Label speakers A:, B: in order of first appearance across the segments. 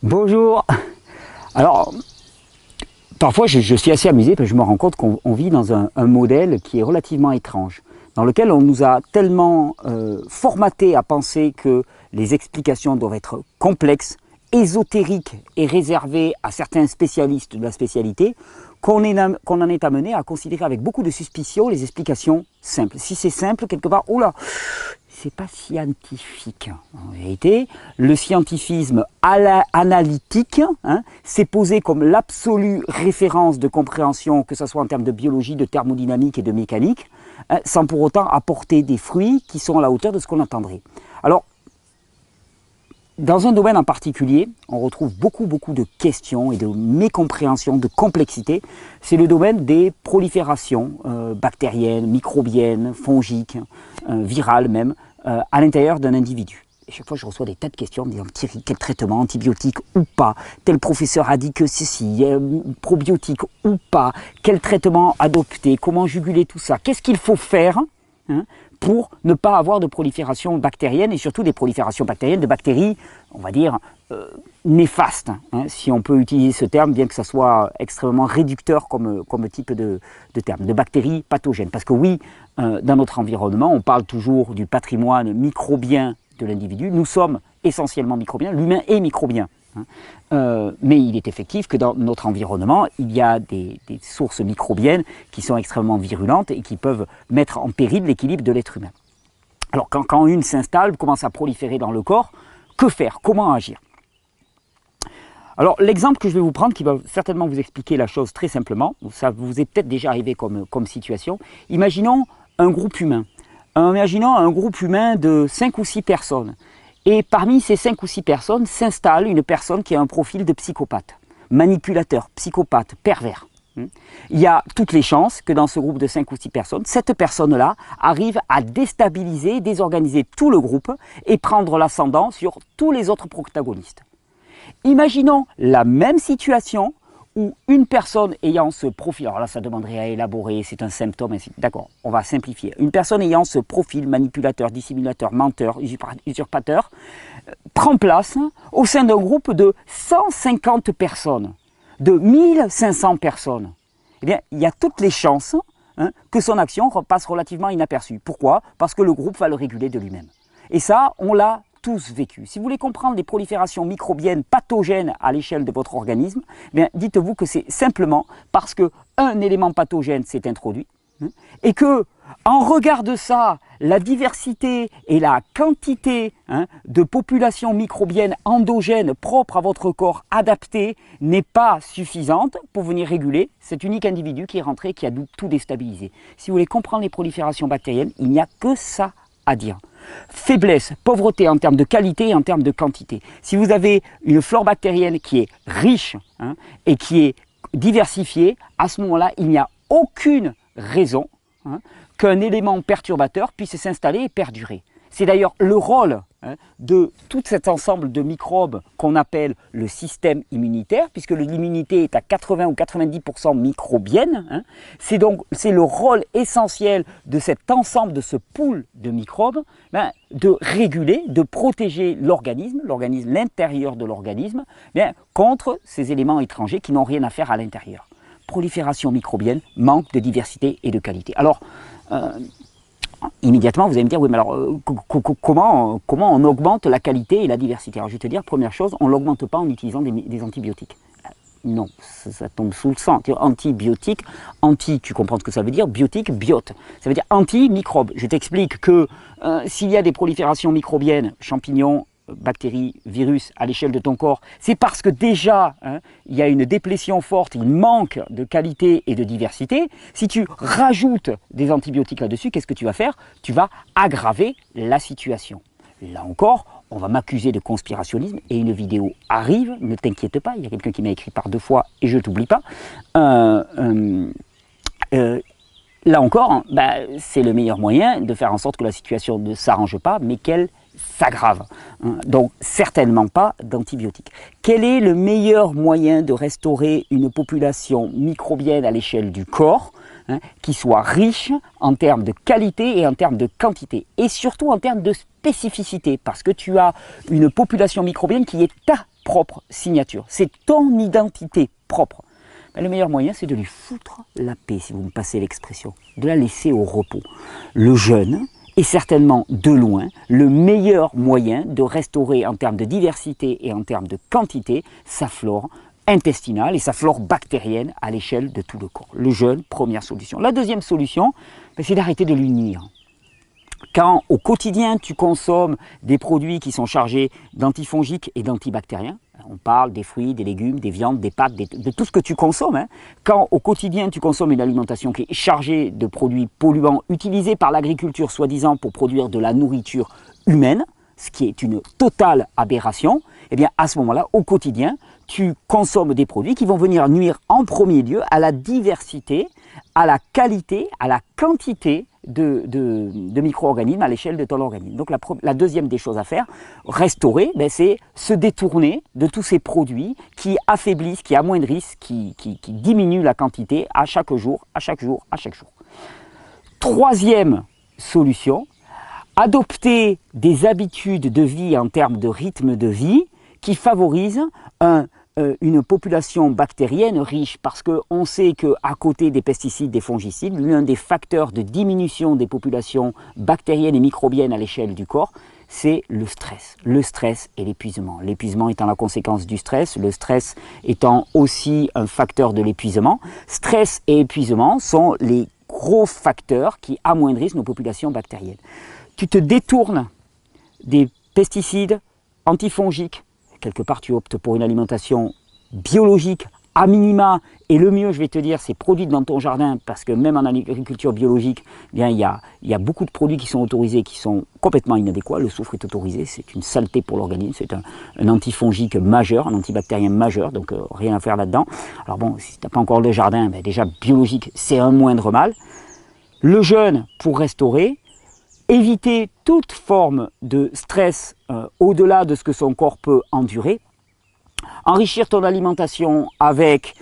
A: Bonjour. Alors, parfois je suis assez amusé parce que je me rends compte qu'on vit dans un modèle qui est relativement étrange, dans lequel on nous a tellement formaté à penser que les explications doivent être complexes, ésotériques et réservées à certains spécialistes de la spécialité, qu'on en est amené à considérer avec beaucoup de suspicion les explications simples. Si c'est simple, quelque part, oula, c'est pas scientifique. En vérité, le scientifisme analytique s'est posé comme l'absolue référence de compréhension, que ce soit en termes de biologie, de thermodynamique et de mécanique, sans pour autant apporter des fruits qui sont à la hauteur de ce qu'on attendrait. Alors, dans un domaine en particulier, on retrouve beaucoup de questions et de mécompréhensions, de complexité. C'est le domaine des proliférations bactériennes, microbiennes, fongiques, virales même, à l'intérieur d'un individu. Et chaque fois, je reçois des tas de questions me disant Thierry, quel traitement, antibiotique ou pas? Tel professeur a dit que ceci, probiotique ou pas? Quel traitement adopter? Comment juguler tout ça? Qu'est-ce qu'il faut faire pour ne pas avoir de prolifération bactérienne et surtout des proliférations bactériennes de bactéries, on va dire, néfastes, si on peut utiliser ce terme, bien que ça soit extrêmement réducteur comme type de terme, de bactéries pathogènes. Parce que oui, dans notre environnement, on parle toujours du patrimoine microbien de l'individu. Nous sommes essentiellement microbiens, l'humain est microbien. Mais il est effectif que dans notre environnement, il y a des sources microbiennes qui sont extrêmement virulentes et qui peuvent mettre en péril l'équilibre de l'être humain. Alors quand une s'installe, commence à proliférer dans le corps, que faire? Comment agir? Alors l'exemple que je vais vous prendre, qui va certainement vous expliquer la chose très simplement, ça vous est peut-être déjà arrivé comme situation, imaginons un groupe humain. Imaginons un groupe humain de 5 ou 6 personnes. Et parmi ces 5 ou 6 personnes s'installe une personne qui a un profil de psychopathe, manipulateur, psychopathe, pervers. Il y a toutes les chances que dans ce groupe de 5 ou 6 personnes, cette personne-là arrive à déstabiliser, désorganiser tout le groupe et prendre l'ascendant sur tous les autres protagonistes. Imaginons la même situation où une personne ayant ce profil, alors là ça demanderait à élaborer, c'est un symptôme, d'accord, on va simplifier. Une personne ayant ce profil manipulateur, dissimulateur, menteur, usurpateur, prend place au sein d'un groupe de 150 personnes, de 1500 personnes. Eh bien, il y a toutes les chances que son action passe relativement inaperçue. Pourquoi? Parce que le groupe va le réguler de lui-même. Et ça, on l'a tous vécu. Si vous voulez comprendre les proliférations microbiennes pathogènes à l'échelle de votre organisme, bien, dites-vous que c'est simplement parce qu'un élément pathogène s'est introduit et que, en regard de ça, la diversité et la quantité de populations microbiennes endogènes propres à votre corps adaptées n'est pas suffisante pour venir réguler cet unique individu qui est rentré, qui a tout déstabilisé. Si vous voulez comprendre les proliférations bactériennes, il n'y a que ça à dire. Faiblesse, pauvreté en termes de qualité et en termes de quantité. Si vous avez une flore bactérienne qui est riche et qui est diversifiée, à ce moment-là, il n'y a aucune raison qu'un élément perturbateur puisse s'installer et perdurer. C'est d'ailleurs le rôle de tout cet ensemble de microbes qu'on appelle le système immunitaire, puisque l'immunité est à 80 ou 90% microbienne. C'est le rôle essentiel de cet ensemble, de ce pool de microbes, de réguler, de protéger l'organisme, l'intérieur de l'organisme, contre ces éléments étrangers qui n'ont rien à faire à l'intérieur. Prolifération microbienne, manque de diversité et de qualité. Alors, immédiatement, vous allez me dire, oui, mais alors, comment on augmente la qualité et la diversité? Alors, je vais te dire, première chose, on ne l'augmente pas en utilisant des antibiotiques. Non, ça tombe sous le sang. Antibiotique, tu comprends ce que ça veut dire, biotique, biote. Ça veut dire anti-microbe. Je t'explique que s'il y a des proliférations microbiennes, champignons, bactéries, virus à l'échelle de ton corps, c'est parce que déjà il y a une déplétion forte, il manque de qualité et de diversité. Si tu rajoutes des antibiotiques là-dessus, qu'est-ce que tu vas faire? Tu vas aggraver la situation. Là encore, on va m'accuser de conspirationnisme et une vidéo arrive, ne t'inquiète pas, il y a quelqu'un qui m'a écrit par 2 fois et je ne t'oublie pas. Là encore, c'est le meilleur moyen de faire en sorte que la situation ne s'arrange pas, mais qu'elle s'aggrave. Donc certainement pas d'antibiotiques. Quel est le meilleur moyen de restaurer une population microbienne à l'échelle du corps? hein, qui soit riche en termes de qualité et en termes de quantité, et surtout en termes de spécificité, parce que tu as une population microbienne qui est ta propre signature, c'est ton identité propre. Ben, le meilleur moyen, c'est de lui foutre la paix, si vous me passez l'expression, de la laisser au repos. Le jeûne est certainement de loin le meilleur moyen de restaurer en termes de diversité et en termes de quantité sa flore intestinale et sa flore bactérienne à l'échelle de tout le corps. Le jeûne, première solution. La deuxième solution, ben, c'est d'arrêter de lui nuire. Quand au quotidien tu consommes des produits qui sont chargés d'antifongiques et d'antibactériens, on parle des fruits, des légumes, des viandes, des pâtes, de tout ce que tu consommes, hein. Quand au quotidien tu consommes une alimentation qui est chargée de produits polluants utilisés par l'agriculture soi-disant pour produire de la nourriture humaine, ce qui est une totale aberration, eh bien à ce moment-là, au quotidien, tu consommes des produits qui vont venir nuire en premier lieu à la diversité, à la qualité, à la quantité de micro-organismes à l'échelle de ton organisme. Donc la deuxième des choses à faire, restaurer, ben, c'est se détourner de tous ces produits qui affaiblissent, qui amoindrissent, qui diminuent la quantité à chaque jour, à chaque jour, à chaque jour. Troisième solution, adopter des habitudes de vie en termes de rythme de vie qui favorisent une population bactérienne riche, parce qu'on sait qu'à côté des pesticides, des fongicides, l'un des facteurs de diminution des populations bactériennes et microbiennes à l'échelle du corps, c'est le stress. Le stress et l'épuisement. L'épuisement étant la conséquence du stress, le stress étant aussi un facteur de l'épuisement. Stress et épuisement sont les gros facteurs qui amoindrissent nos populations bactériennes. Tu te détournes des pesticides antifongiques, quelque part tu optes pour une alimentation biologique à minima, et le mieux, je vais te dire, c'est produit dans ton jardin, parce que même en agriculture biologique, eh bien, il y a beaucoup de produits qui sont autorisés, qui sont complètement inadéquats. Le soufre est autorisé, c'est une saleté pour l'organisme, c'est un antifongique majeur, un antibactérien majeur, donc rien à faire là-dedans. Alors bon, si tu n'as pas encore de jardin, ben déjà biologique, c'est un moindre mal. Le jeûne pour restaurer, éviter toute forme de stress au-delà de ce que son corps peut endurer. Enrichir ton alimentation avec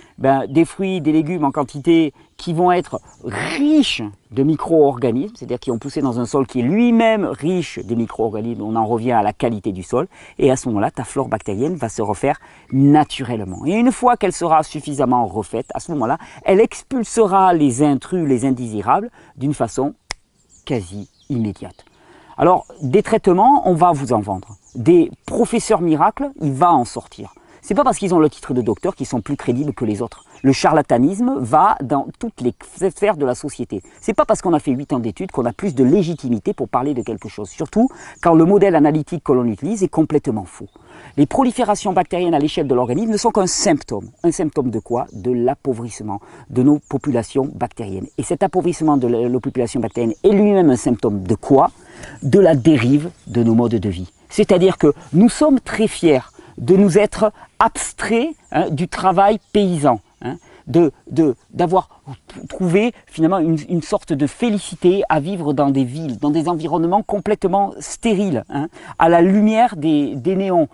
A: des fruits, des légumes en quantité qui vont être riches de micro-organismes, c'est-à-dire qui ont poussé dans un sol qui est lui-même riche de micro-organismes. On en revient à la qualité du sol. Et à ce moment-là, ta flore bactérienne va se refaire naturellement. Et une fois qu'elle sera suffisamment refaite, à ce moment-là, elle expulsera les intrus, les indésirables, d'une façon quasi immédiate. Alors, des traitements, on va vous en vendre. Des professeurs miracles, il va en sortir. C'est pas parce qu'ils ont le titre de docteur qu'ils sont plus crédibles que les autres. Le charlatanisme va dans toutes les sphères de la société. C'est pas parce qu'on a fait 8 ans d'études qu'on a plus de légitimité pour parler de quelque chose. Surtout quand le modèle analytique que l'on utilise est complètement faux. Les proliférations bactériennes à l'échelle de l'organisme ne sont qu'un symptôme. Un symptôme de quoi? De l'appauvrissement de nos populations bactériennes. Et cet appauvrissement de nos populations bactériennes est lui-même un symptôme de quoi? De la dérive de nos modes de vie. C'est-à-dire que nous sommes très fiers de nous être abstraits du travail paysan, d'avoir trouvé finalement une sorte de félicité à vivre dans des villes, dans des environnements complètement stériles, à la lumière des néons,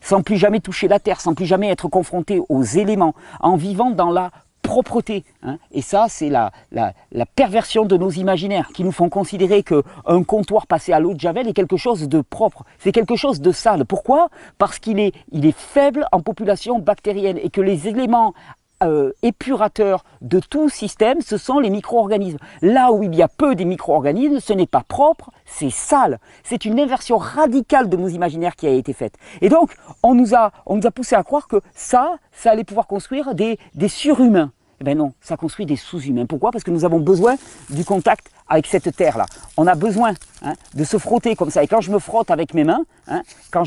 A: sans plus jamais toucher la terre, sans plus jamais être confronté aux éléments, en vivant dans la propreté. Et ça, c'est la perversion de nos imaginaires qui nous font considérer qu'un comptoir passé à l'eau de Javel est quelque chose de propre. C'est quelque chose de sale. Pourquoi? Parce qu'il est faible en population bactérienne et que les éléments épurateurs de tout système, ce sont les micro-organismes. Là où il y a peu des micro-organismes, ce n'est pas propre, c'est sale. C'est une inversion radicale de nos imaginaires qui a été faite. Et donc, on nous a poussé à croire que ça allait pouvoir construire des surhumains. Eh bien non, ça construit des sous-humains. Pourquoi? Parce que nous avons besoin du contact avec cette terre-là. On a besoin de se frotter comme ça. Et quand je me frotte avec mes mains, quand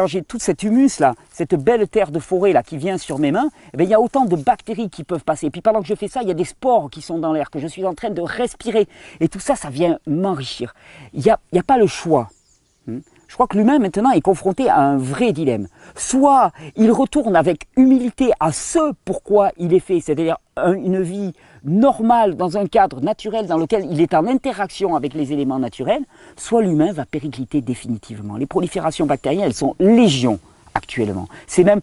A: j'ai toute cette humus-là, cette belle terre de forêt-là qui vient sur mes mains, eh bien, il y a autant de bactéries qui peuvent passer. Et puis pendant que je fais ça, il y a des spores qui sont dans l'air, que je suis en train de respirer. Et tout ça, ça vient m'enrichir. Il n'y a pas le choix. Je crois que l'humain maintenant est confronté à un vrai dilemme. Soit il retourne avec humilité à ce pourquoi il est fait, c'est-à-dire une vie normale dans un cadre naturel dans lequel il est en interaction avec les éléments naturels, soit l'humain va péricliter définitivement. Les proliférations bactériennes, elles sont légion actuellement. C'est même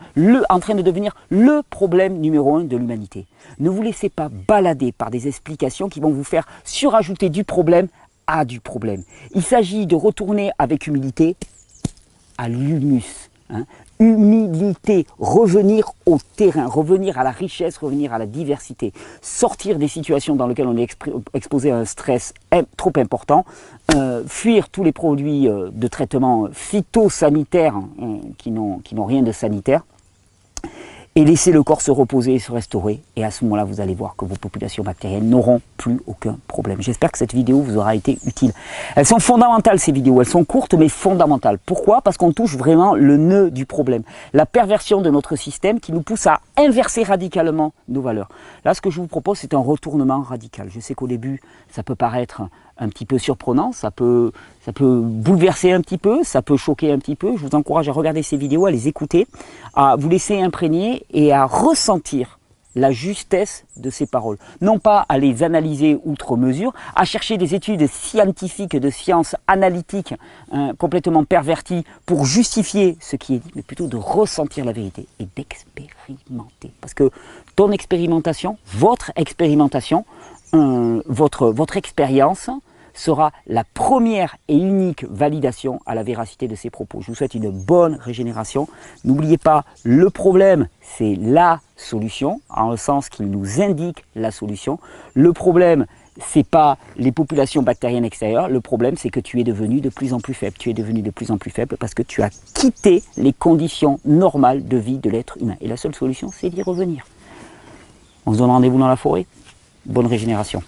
A: en train de devenir le problème numéro 1 de l'humanité. Ne vous laissez pas balader par des explications qui vont vous faire surajouter du problème à du problème. Il s'agit de retourner avec humilité à l'humus. Humilité, revenir au terrain, revenir à la richesse, revenir à la diversité, sortir des situations dans lesquelles on est exposé à un stress trop important, fuir tous les produits de traitement phytosanitaire qui n'ont rien de sanitaire, et laisser le corps se reposer et se restaurer. Et à ce moment-là, vous allez voir que vos populations bactériennes n'auront plus aucun problème. J'espère que cette vidéo vous aura été utile. Elles sont fondamentales, ces vidéos. Elles sont courtes, mais fondamentales. Pourquoi? Parce qu'on touche vraiment le nœud du problème. La perversion de notre système qui nous pousse à inverser radicalement nos valeurs. Là, ce que je vous propose, c'est un retournement radical. Je sais qu'au début, ça peut paraître un petit peu surprenant, ça peut bouleverser un petit peu, ça peut choquer un petit peu. Je vous encourage à regarder ces vidéos, à les écouter, à vous laisser imprégner et à ressentir la justesse de ces paroles. Non pas à les analyser outre mesure, à chercher des études scientifiques, de sciences analytiques complètement perverties pour justifier ce qui est dit, mais plutôt de ressentir la vérité et d'expérimenter. Parce que ton expérimentation, votre expérimentation, votre expérience sera la première et unique validation à la véracité de ces propos. Je vous souhaite une bonne régénération. N'oubliez pas, le problème, c'est la solution, en le sens qu'il nous indique la solution. Le problème, c'est pas les populations bactériennes extérieures. Le problème, c'est que tu es devenu de plus en plus faible. Tu es devenu de plus en plus faible parce que tu as quitté les conditions normales de vie de l'être humain. Et la seule solution, c'est d'y revenir. On se donne rendez-vous dans la forêt. Bonne régénération.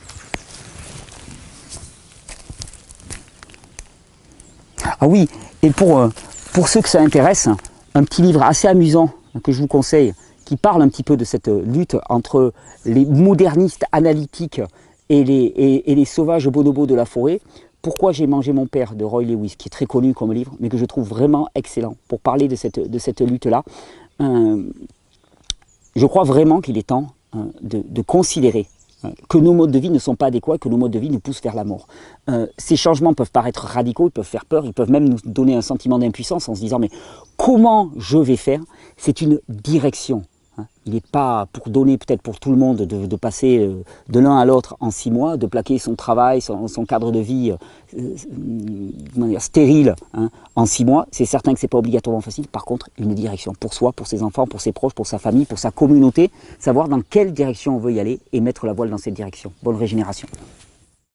A: Ah oui, et pour ceux que ça intéresse, un petit livre assez amusant que je vous conseille, qui parle un petit peu de cette lutte entre les modernistes analytiques et les sauvages bonobos de la forêt. Pourquoi j'ai mangé mon père de Roy Lewis, qui est très connu comme livre, mais que je trouve vraiment excellent pour parler de cette lutte-là. Je crois vraiment qu'il est temps de considérer que nos modes de vie ne sont pas adéquats, que nos modes de vie nous poussent vers la mort. Ces changements peuvent paraître radicaux, ils peuvent faire peur, ils peuvent même nous donner un sentiment d'impuissance en se disant mais comment je vais faire? C'est une direction. Il n'est pas pour donner peut-être pour tout le monde de passer de l'un à l'autre en 6 mois, de plaquer son travail, son cadre de vie stérile en 6 mois. C'est certain que ce n'est pas obligatoirement facile. Par contre, une direction pour soi, pour ses enfants, pour ses proches, pour sa famille, pour sa communauté, savoir dans quelle direction on veut y aller et mettre la voile dans cette direction. Bonne régénération.